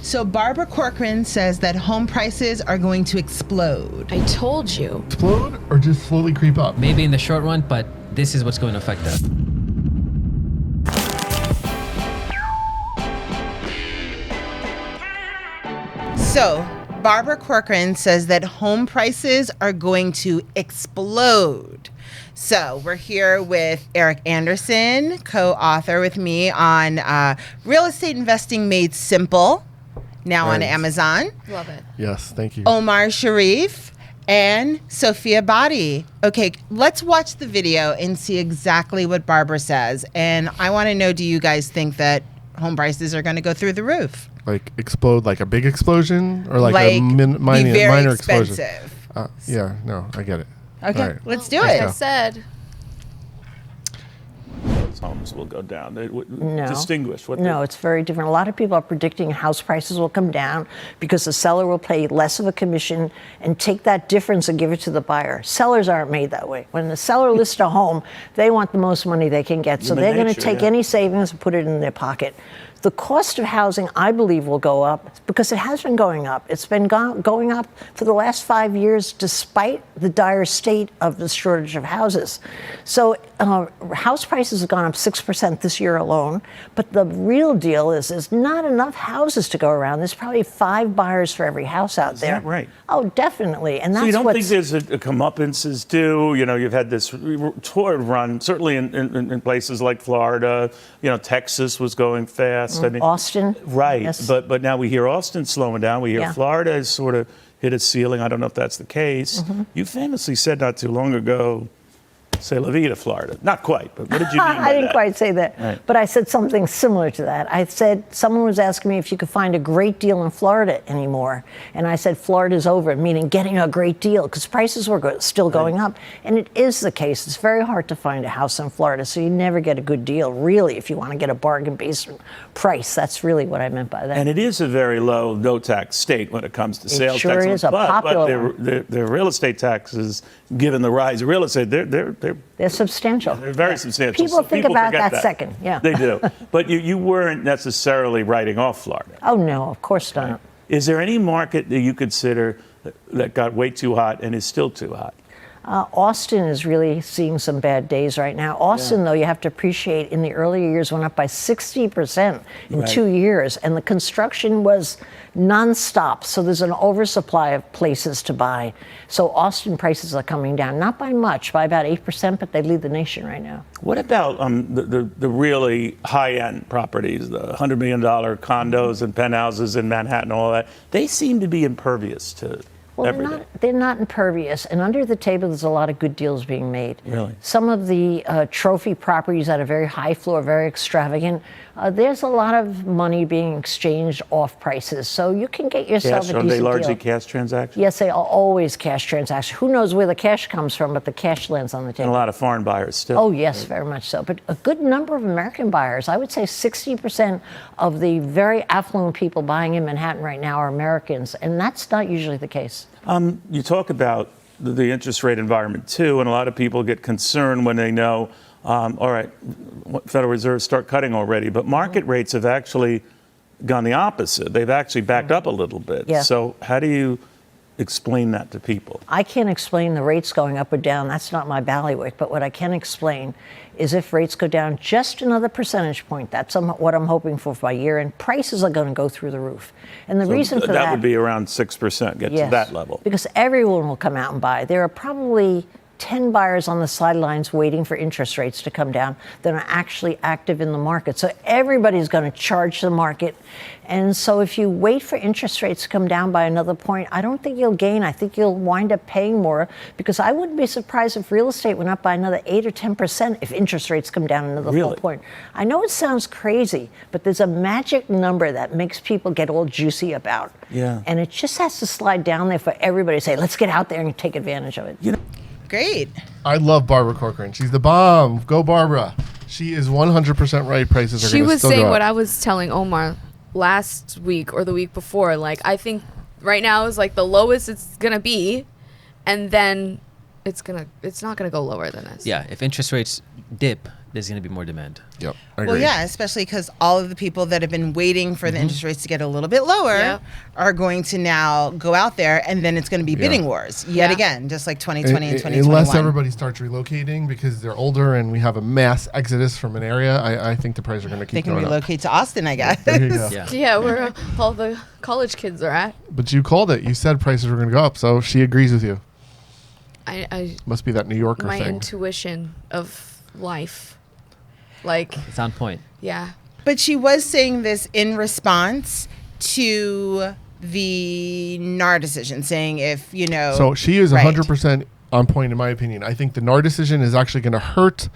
So Barbara Corcoran says that home prices are going to explode. I told you. Explode or just slowly creep up? Maybe in the short run, but this is what's going to affect us. So Barbara Corcoran says that home prices are going to explode. So we're here with Eric Anderson, co-author with me on Real Estate Investing Made Simple, now on Amazon. Love it. Yes, thank you. Omar Sharif and Sophia Badi. Okay, let's watch the video and see exactly what Barbara says. And I want to know, do you guys think that home prices are going to go through the roof? Like explode, like a big explosion, or like Like, a be minor very explosion? expensive. Yeah, no, I get it. Okay, All right. let's do Like it. I said, Those homes will go down. No. Distinguish. No, it's very different. A lot of people are predicting house prices will come down because the seller will pay less of a commission and take that difference and give it to the buyer. Sellers aren't made that way. When the seller lists a home, they want the most money they can get. So Human they're going to nature, take yeah. any savings and put it in their pocket. The cost of housing, I believe, will go up because it has been going up. It's been going up for the last 5 years, despite the dire state of the shortage of houses. So house prices have gone up 6% this year alone. But the real deal is there's not enough houses to go around. There's probably 5 buyers for every house out there. Is that right? Oh, definitely. And that's So you don't what's, think there's a comeuppance due? You know, you've had this tour run, certainly in places like Florida. You know, Texas was going fast. I mean, Austin. right. Yes. But now we hear Austin slowing down. We hear Yeah. Florida has sort of hit a ceiling. I don't know if that's the case. Mm-hmm. You famously said not too long ago, say La Vida, Florida. Not quite, but what did you mean by I didn't that? quite say that, Right. but I said something similar to that. I said someone was asking me if you could find a great deal in Florida anymore, and I said Florida's over, meaning getting a great deal because prices were still going up, and it is the case. It's very hard to find a house in Florida, so you never get a good deal, really, if you want to get a bargain basement price. That's really what I meant by that. And it is a very low no-tax state when it comes to sales sure tax. is a popular but their real estate taxes, given the rise of real estate, They're substantial. they're very substantial. People So think about forget that second, yeah. They do. But you weren't necessarily writing off Florida. Oh, no, of course not. Is there any market that you consider that got way too hot and is still too hot? Austin is really seeing some bad days right now. Austin, though, you have to appreciate, in the earlier years went up by 60% in Right. 2 years, and the construction was nonstop. So there's an oversupply of places to buy. So Austin prices are coming down, not by much, by about 8%, but they lead the nation right now. What about the really high-end properties, the $100 million condos and penthouses in Manhattan, all that? They seem to be impervious to Well, everything. they're not impervious, and under the table, there's a lot of good deals being made. Really? Some of the trophy properties that are very high floor, very extravagant, there's a lot of money being exchanged off prices, so you can get yourself Cash, a are decent they largely deal. cash transactions? Yes, they are always cash transactions. Who knows where the cash comes from, but the cash lands on the And table. a lot of foreign buyers still. Oh, yes, very much so. But a good number of American buyers, I would say 60% of the very affluent people buying in Manhattan right now are Americans, and that's not usually the case. You talk about the interest rate environment too, and a lot of people get concerned when they know, all right, Federal Reserve start cutting already, but market rates have actually gone the opposite. They've actually backed up a little bit. Yeah. So how do you explain that to people? I can't explain the rates going up or down. That's not my bailiwick. But what I can explain is if rates go down just another percentage point, that's what I'm hoping for by year end, prices are going to go through the roof. And the So reason for that would be around 6%, get to yes, that level. because everyone will come out and buy. There are probably 10 buyers on the sidelines waiting for interest rates to come down that are actually active in the market. So everybody's going to charge the market. And so if you wait for interest rates to come down by another point, I don't think you'll gain. I think you'll wind up paying more, because I wouldn't be surprised if real estate went up by another 8 or 10% if interest rates come down another full Really? point. I know it sounds crazy, but there's a magic number that makes people get all juicy about. Yeah. And it just has to slide down there for everybody to say, let's get out there and take advantage of it. Great. I love Barbara Corcoran. She's the bomb. Go, Barbara. She is 100% right. Prices are she going to was still saying go what up. I was telling Omar last week or the week before. Like, I think right now is like the lowest it's gonna be, and then it's not gonna go lower than this. Yeah, if interest rates dip, there's going to be more demand. Yep. I Well, agree. yeah, especially because all of the people that have been waiting for the interest rates to get a little bit lower Yep. are going to now go out there, and then it's going to be bidding wars yet Yeah. again, just like 2020 and 2021. Unless everybody starts relocating because they're older and we have a mass exodus from an area, I think the prices are going to They keep can going up. relocate to Austin, I guess. There you go. Yeah. Yeah, where all the college kids are at. But you called it. You said prices were going to go up, so she agrees with you. I Must be that New Yorker my thing. intuition of life, like, It's on point. yeah. But she was saying this in response to the NAR decision, saying if, So she is Right. 100% on point, in my opinion. I think the NAR decision is actually going to hurt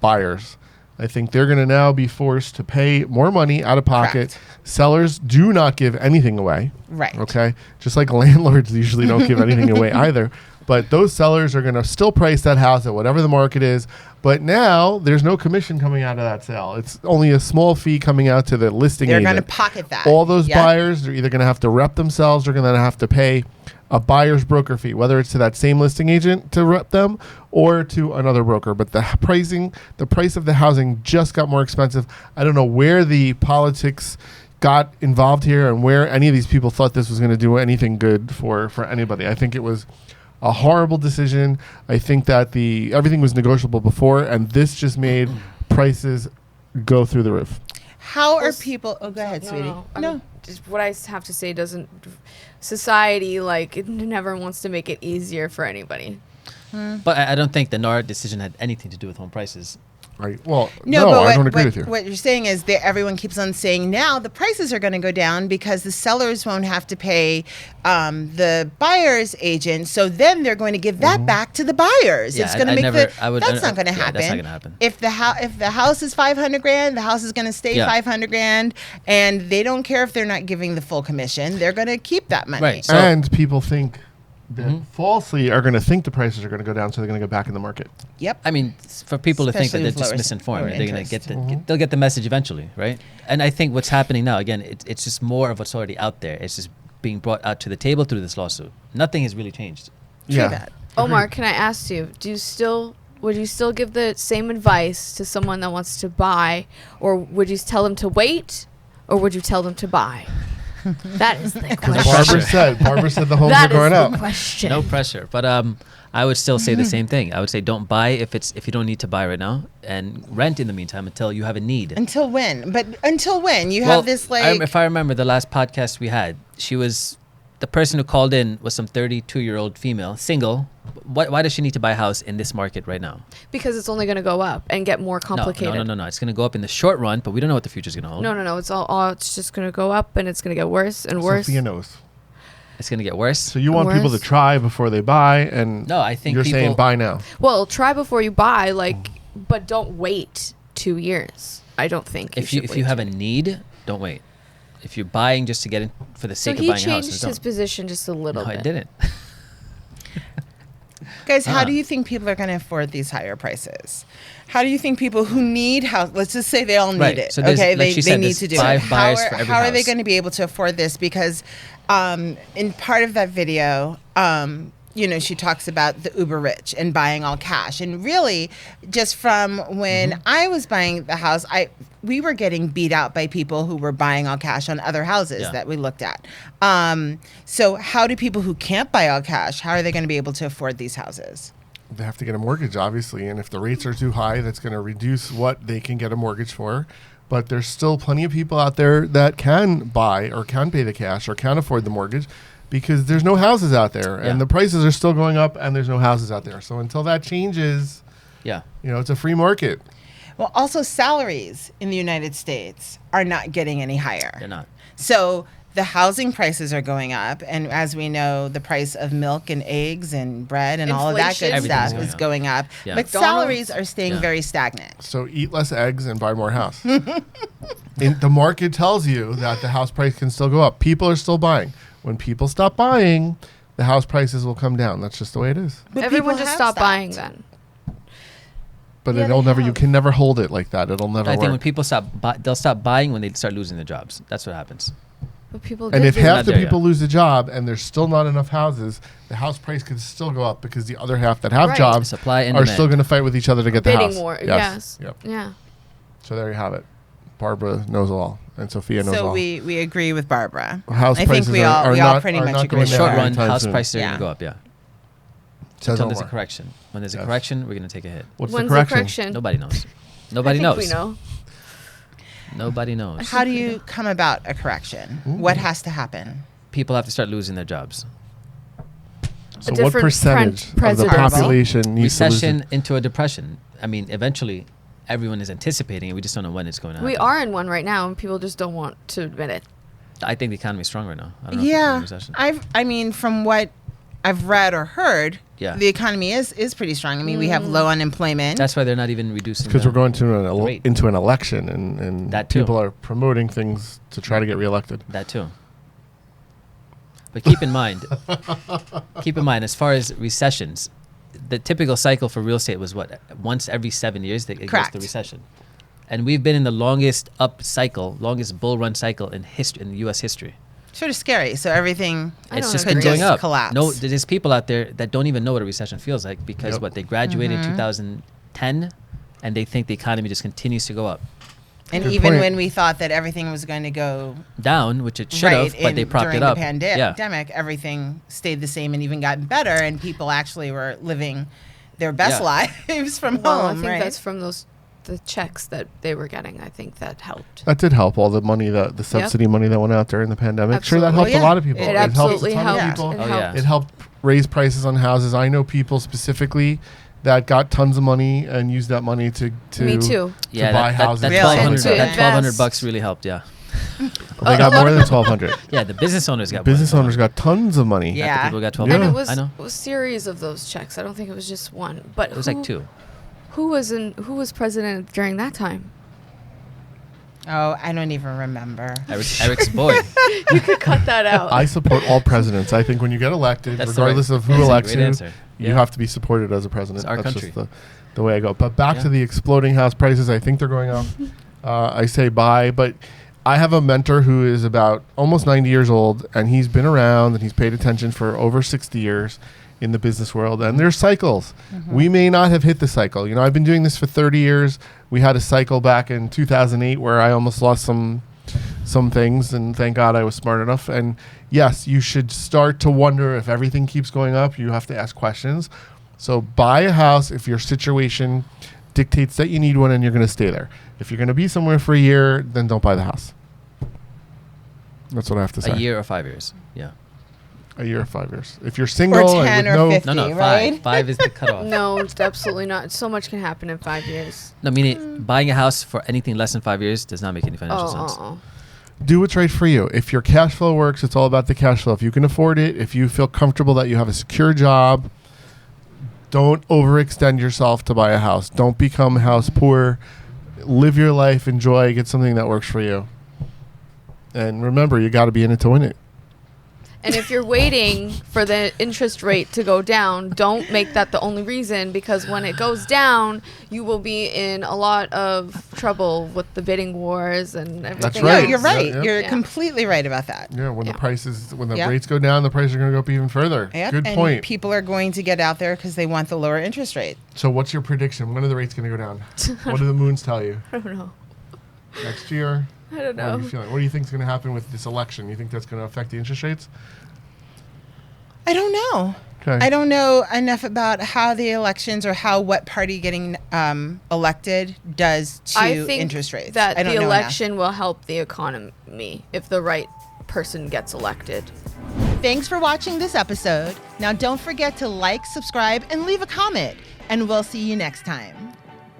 buyers. I think they're going to now be forced to pay more money out of pocket. Correct. Sellers do not give anything away. Right. Okay. Just like landlords usually don't give anything away either. But those sellers are going to still price that house at whatever the market is. But now there's no commission coming out of that sale. It's only a small fee coming out to the listing they're agent. going to pocket that. All those Yep. buyers are either going to have to rep themselves or going to have to pay a buyer's broker fee, whether it's to that same listing agent to rep them or to another broker. But the price of the housing just got more expensive. I don't know where the politics got involved here and where any of these people thought this was going to do anything good for anybody. I think it was a horrible decision. I think that everything was negotiable before, and this just made prices go through the roof. How are people? Oh, go ahead, sweetie. I mean, just what I have to say doesn't. Society, like, it never wants to make it easier for anybody. But I don't think the NAR decision had anything to do with home prices. Right. Well, No, no, but I don't agree with you. what you're saying is that everyone keeps on saying now the prices are going to go down because the sellers won't have to pay the buyer's agent. So then they're going to give that back to the buyers. Yeah, It's going to I make never- the. I would- That's I- not going to yeah, happen. that's not gonna happen. If the house is 500 grand, the house is going to stay Yeah. 500 grand, and they don't care if they're not giving the full commission. They're going to keep that money. Right. So- And people think that falsely are going to think the prices are going to go down, so they're going to go back in the market. Yep. I mean, for people to think that Especially they're with just lower- misinformed, lower they're going to interest. they'll get the message eventually, right? And I think what's happening now, again, it's just more of what's already out there. It's just being brought out to the table through this lawsuit. Nothing has really changed. True that. Omar, can I ask you, would you still give the same advice to someone that wants to buy, or would you tell them to wait, or would you tell them to buy? That is the question. Barbara said the homes That are going is up. the question. No pressure, but I would still say the same thing. I would say don't buy if you don't need to buy right now, and rent in the meantime until you have a need. Until when? But until when? You Well, have this like. if I remember the last podcast we had, the person who called in was some 32-year-old female, single. Why does she need to buy a house in this market right now? Because it's only going to go up and get more complicated. No. It's going to go up in the short run, but we don't know what the future is going to hold. No. It's just going to go up, and it's going to get worse and worse. Sophia knows. It's going to get worse. So you want people to Worse. try before they buy, and No, I think you're saying people- buy now. Well, try before you buy, but don't wait 2 years. I don't think. if you have a need, don't wait. If you're buying just to get in for the So sake he of buying a house, changed then his don't. position just a little No, bit. I didn't. Guys, how do you think people are going to afford these higher prices? How do you think people who need house, let's just say they all need Right. it, So there's- okay? like They she said, need there's to do 5 it. buyers for every how are they house. going to be able to afford this? Because in part of that video, she talks about the uber rich and buying all cash. And really, just from when I was buying the house, we were getting beat out by people who were buying all cash on other houses Yeah. that we looked at. So how do people who can't buy all cash, how are they going to be able to afford these houses? They have to get a mortgage, obviously, and if the rates are too high, that's going to reduce what they can get a mortgage for. But there's still plenty of people out there that can buy or can pay the cash or can afford the mortgage because there's no houses out there, Yeah. and the prices are still going up, and there's no houses out there. So until that changes, Yeah. it's a free market. Well, also salaries in the United States are not getting any higher. They're not. So the housing prices are going up, and as we know, the price of milk and eggs and bread and all of that good Inflation. stuff Everything's is going going up. Yeah. But McDonald's. salaries are staying Yeah. very stagnant. So eat less eggs and buy more house. The market tells you that the house price can still go up. People are still buying. When people stop buying, the house prices will come down. That's just the way it is. But Everyone people just have stop stopped. buying then. But Yeah, it'll they never. You have. can never hold it like that. It'll never I think when work. people they'll stop buying when they start losing their jobs. That's what happens. But people And did if do half Not the there people yet. lose a job and there's still not enough houses, the house price could still go up because the other half that have Right. jobs Supply and are demand. still going to fight with each other to get the bidding house. war. Yes. Yep. Yeah. So there you have it. Barbara knows all, and Sophia knows So all. we agree with Barbara. House I think prices we are all not, pretty are much not agree. going In the with short that. run, anytime house soon. prices are Yeah. going to go up, yeah. Says Until no there's a more. correction. When there's a Yes. correction, we're going to take a hit. What's When's the correction? Nobody knows. I Nobody think knows. we know. Nobody knows. How do you come about a correction? What has to happen? People have to start losing their jobs. So what different percentage of the presidency. population needs to Recession lose it? into a depression. I mean, eventually, everyone is anticipating it. We just don't know when it's going to happen. We are in one right now, and people just don't want to admit it. I think the economy is strong right now. I don't know if it's in a Yeah, recession. I mean, from what I've read or heard, Yeah. the economy is pretty strong. I mean, we have low unemployment. That's why they're not even reducing. Because we're going to rate. into an election, and That too. people are promoting things to try to get reelected. That too. But keep in mind, as far as recessions, the typical cycle for real estate was what? Once every 7 years that it goes Correct. through recession. And we've been in the longest up cycle, longest bull run cycle in history, in U.S. history. Sort of scary. So everything I It's don't just agree. been going Just up. collapse. No, there's people out there that don't even know what a recession feels like because Yep. what they graduated in 2010, and they think the economy just continues to go up, and Good even point. when we thought that everything was going to go down, which it should have, but they propped during it up. the pandemic, everything stayed the same and even gotten better, and people actually were living their best Yeah. lives from Well, I home. think right? that's from the checks that they were getting. I think that helped. That did help. All the money, the subsidy money that went out during the pandemic. Sure, that Absolutely. helped Oh, a lot of yeah. people. It helped absolutely a ton helped. of people. It Oh, helped. yeah. It helped raise prices on houses. I know people specifically that got tons of money and used that money to Me too. Yeah, buy that, houses. that, Really? 1200 To that 1200 invest. bucks really helped, yeah. They got more than 1,200. Yeah, the business owners got Business more. owners got tons of money. Yeah. Not the people who got Yeah. 1200. And it was I know. a series of those checks. I don't think it was just one. But It was like two. Who was president during that time? Oh, I don't even remember. Eric's boy. You could cut that out. I support all presidents. I think when you get elected, That's the regardless right- of who that's a elects great you, answer. you Yeah. have to be supported as a president. It's our That's country. just the way I go. But back Yeah. to the exploding house prices. I think they're going up. I say buy, but I have a mentor who is about almost 90 years old, and he's been around and he's paid attention for over 60 years in the business world. And there's cycles. We may not have hit the cycle. You know, I've been doing this for 30 years. We had a cycle back in 2008 where I almost lost some things, and thank God I was smart enough. And yes, you should start to wonder if everything keeps going up. You have to ask questions. So buy a house if your situation dictates that you need one and you're going to stay there. If you're going to be somewhere for a year, then don't buy the house. That's what I have to say. A year or 5 years. Yeah. A year or 5 years. If you're single Or 10 and with or no 50. No, Right? five. 5 is the cutoff. No, it's absolutely not. So much can happen in 5 years. No, meaning buying a house for anything less than 5 years does not make any financial sense. do what's right for you. If your cash flow works, it's all about the cash flow. If you can afford it, if you feel comfortable that you have a secure job, don't overextend yourself to buy a house. Don't become house poor. Live your life, enjoy, get something that works for you. And remember, you got to be in it to win it. And if you're waiting for the interest rate to go down, don't make that the only reason, because when it goes down, you will be in a lot of trouble with the bidding wars and everything. That's No, right. you're right. Yeah. You're Yeah. completely right about that. Yeah, when Yeah. the Yeah. rates go down, the prices are going to go up even further. Yep. Good and point. people are going to get out there because they want the lower interest rate. So what's your prediction? When are the rates going to go down? What do the moons tell you? I don't know. Next year? I don't What are know. you feeling? What do you think is going to happen with this election? You think that's going to affect the interest rates? I don't know. Okay. I don't know enough about how the elections or how what party getting elected does to I think interest rates. that I don't the know election will help the economy if the right person gets elected. enough. Thanks for watching this episode. Now don't forget to like, subscribe, and leave a comment. And we'll see you next time.